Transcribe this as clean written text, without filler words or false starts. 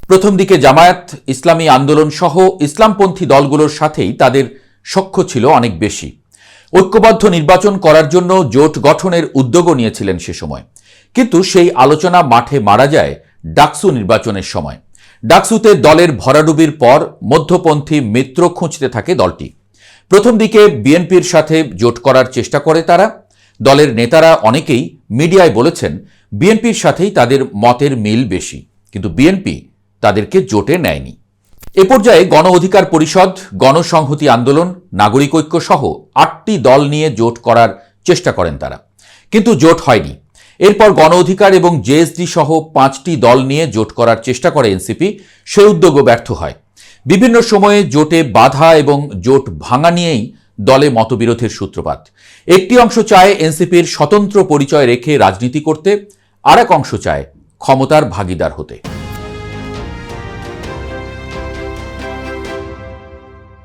প্রথম দিকে জামায়াত ইসলামী আন্দোলন সহ ইসলামপন্থী দলগুলোর সাথেই তাদের সখ্য ছিল অনেক বেশি। ঐক্যবদ্ধ নির্বাচন করার জন্য জোট গঠনের উদ্যোগও নিয়েছিলেন সে সময়। কিন্তু সেই আলোচনা মাঠে মারা যায় ডাকসু নির্বাচনের সময়। ডাকসুতে দলের ভরাডুবির পর মধ্যপন্থী মিত্র খুঁজতে থাকে দলটি। প্রথম দিকে বিএনপির সাথে জোট করার চেষ্টা করে তারা। দলের নেতারা অনেকেই মিডিয়ায় বলেছেন বিএনপির সাথেই তাদের মতের মিল বেশি, কিন্তু বিএনপি তাদেরকে জোটে নেয়নি। এ পর্যায়ে গণ অধিকার পরিষদ, গণসংহতি আন্দোলন, নাগরিক ঐক্য সহ ৮টি দল নিয়ে জোট করার চেষ্টা করেন তারা, কিন্তু জোট হয়নি। এরপর গণ অধিকার এবং জেএসডি সহ 5টি দল নিয়ে জোট করার চেষ্টা করে এনসিপি, সে উদ্যোগও ব্যর্থ হয়। বিভিন্ন সময়ে জোটে বাধা এবং জোট ভাঙা নিয়েই দলে মতবিরোধের সূত্রপাত। একটি অংশ চায় এনসিপির স্বতন্ত্র পরিচয় রেখে রাজনীতি করতে, আর এক অংশ চায় ক্ষমতার ভাগিদার হতে।